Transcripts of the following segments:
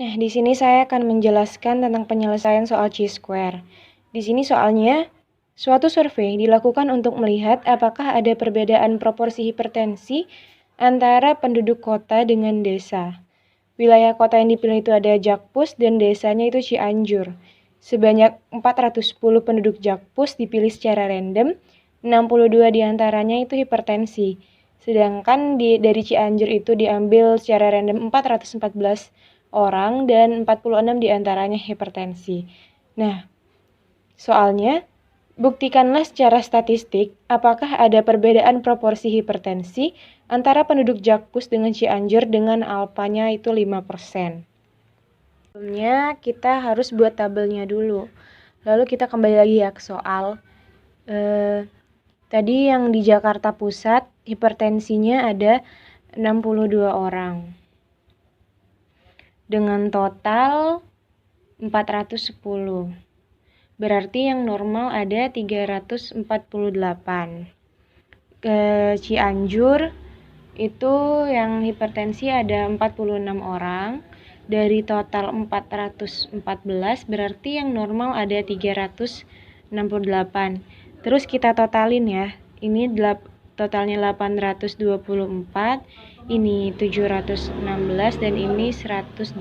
Nah, di sini saya akan menjelaskan tentang penyelesaian soal chi-square. Di sini soalnya, suatu survei dilakukan untuk melihat apakah ada perbedaan proporsi hipertensi antara penduduk kota dengan desa. Wilayah kota yang dipilih itu ada Jakpus dan desanya itu Cianjur. Sebanyak 410 penduduk Jakpus dipilih secara random, 62 diantaranya itu hipertensi. Sedangkan dari Cianjur itu diambil secara random 414 orang dan 46 diantaranya hipertensi. Nah, soalnya, buktikanlah secara statistik apakah ada perbedaan proporsi hipertensi antara penduduk Jakpus dengan Cianjur dengan alfanya itu 5%. Sebelumnya kita harus buat tabelnya dulu. Lalu kita kembali lagi ya ke soal. Tadi yang di Jakarta Pusat hipertensinya ada 62 orang. Dengan total 410. Berarti yang normal ada 348. Ke Cianjur itu yang hipertensi ada 46 orang. Dari total 414 berarti yang normal ada 368. Terus kita totalin ya. Ini totalnya 824, ini 716 dan ini 108.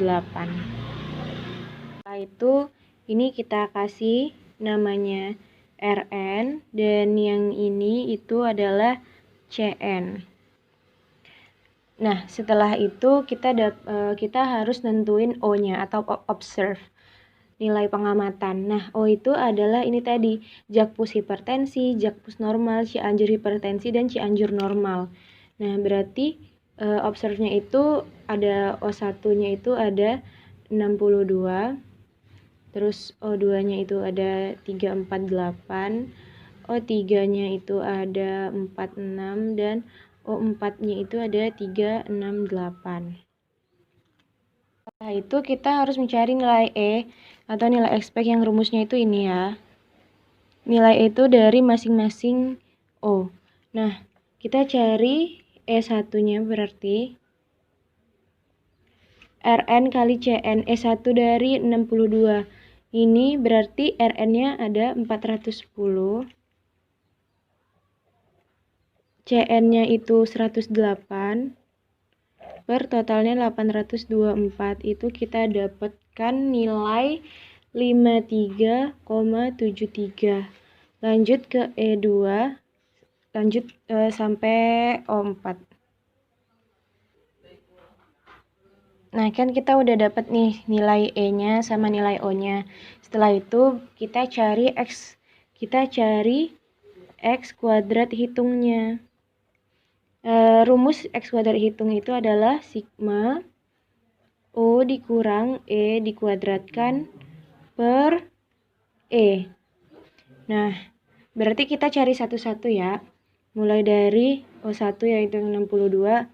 Setelah itu ini kita kasih namanya RN dan yang ini itu adalah CN. Nah, setelah itu kita harus nentuin O-nya atau observe, nilai pengamatan. Nah, O itu adalah ini tadi, Jakpus hipertensi, Jakpus normal, Cianjur hipertensi, dan Cianjur normal. Nah, berarti observe-nya itu ada O1-nya itu ada 62, terus O2-nya itu ada 348, O3-nya itu ada 46, dan O4-nya itu ada 368. Setelah itu kita harus mencari nilai E atau nilai expect yang rumusnya itu ini ya. Nilai E itu dari masing-masing O. Nah, kita cari E1-nya berarti RN kali CN. E1 dari 62. Ini berarti RN-nya ada 410. CN-nya itu 108. Per totalnya 824. Itu kita dapatkan nilai 53,73. Lanjut ke E2. Lanjut sampai O4. Nah, kan kita udah dapat nih nilai E-nya sama nilai O-nya. Setelah itu kita cari X. Kita cari X kuadrat hitungnya. Rumus X kuadrat hitung itu adalah sigma O dikurang E dikuadratkan per E. Nah, berarti kita cari satu-satu ya. Mulai dari O1 yaitu 62,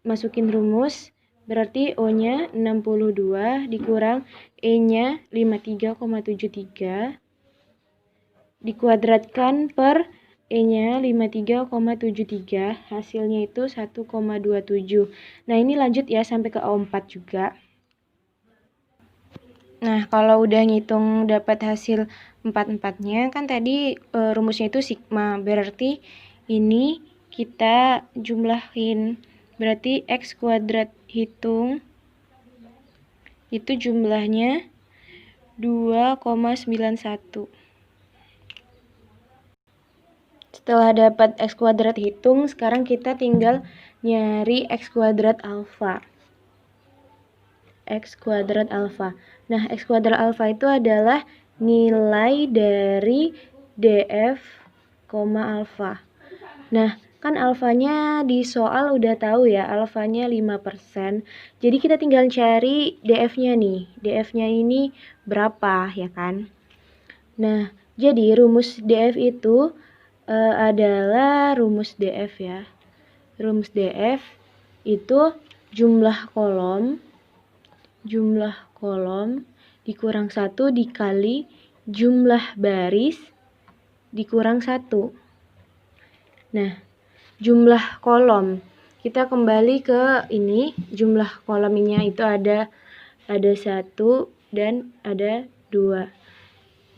masukin rumus, berarti O-nya 62 dikurang E-nya 53,73 dikuadratkan per E-nya 53,73, hasilnya itu 1,27. Nah, ini lanjut ya sampai ke O4 juga. Nah, kalau udah ngitung dapat hasil 4-4-nya, kan tadi rumusnya itu sigma, berarti ini kita jumlahin. Berarti X kuadrat hitung itu jumlahnya 2,91. Setelah dapat X kuadrat hitung, sekarang kita tinggal nyari X kuadrat alfa. X kuadrat alfa. Nah, X kuadrat alfa itu adalah nilai dari DF, alfa. Nah, kan alfanya di soal udah tahu ya, alfanya 5%. Jadi kita tinggal cari DF-nya nih. DF-nya ini berapa ya kan? Nah, jadi rumus DF itu adalah rumus DF ya. Rumus DF itu jumlah kolom dikurang 1 dikali jumlah baris dikurang 1. Nah, jumlah kolom. Kita kembali ke ini, jumlah kolomnya itu ada ada 1 dan ada 2.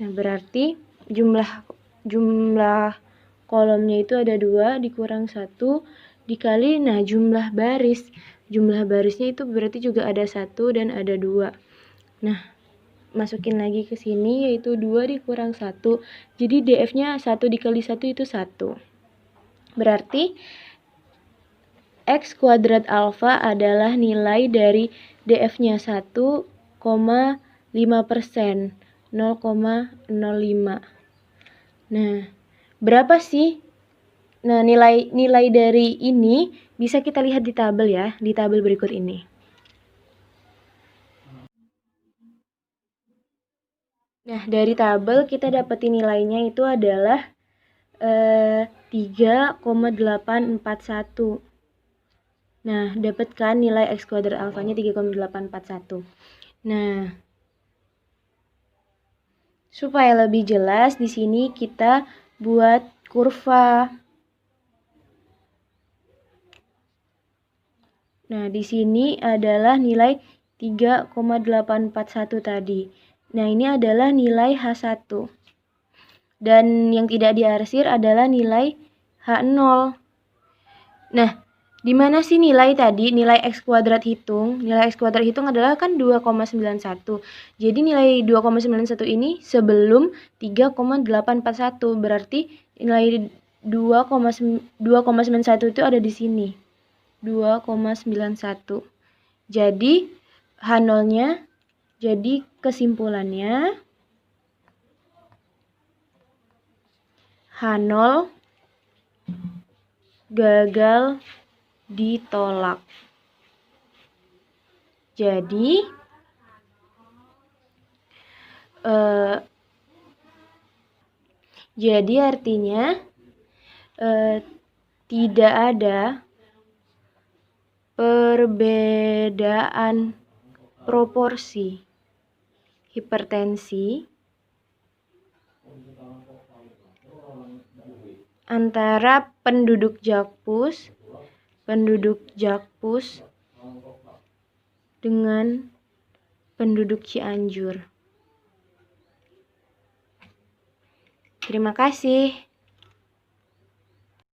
Nah, berarti jumlah kolomnya itu ada 2 dikurang 1 dikali, nah jumlah barisnya itu berarti juga ada 1 dan ada 2. Nah, masukin lagi ke sini yaitu 2 dikurang 1. Jadi DF-nya 1 dikali 1 itu 1. Berarti X kuadrat alfa adalah nilai dari DF-nya 1,5%, 0,05. Nah, berapa sih? Nah, nilai dari ini bisa kita lihat di tabel ya, di tabel berikut ini. Nah, dari tabel kita dapetin nilainya itu adalah 3,841. Nah, dapat kan nilai X kuadrat alfanya 3,841. Nah, supaya lebih jelas di sini kita buat kurva. Nah, di sini adalah nilai 3,841 tadi. Nah, ini adalah nilai H1. Dan yang tidak diarsir adalah nilai H0. Nah, di mana sih nilai tadi? Nilai X kuadrat hitung. Nilai X kuadrat hitung adalah kan 2,91. Jadi nilai 2,91 ini sebelum 3,841. Berarti nilai 2,91 itu ada di sini. 2,91. Jadi H0-nya, jadi kesimpulannya H0 gagal ditolak. Jadi artinya tidak ada perbedaan proporsi hipertensi antara penduduk Jakpus dengan penduduk Cianjur. Terima kasih.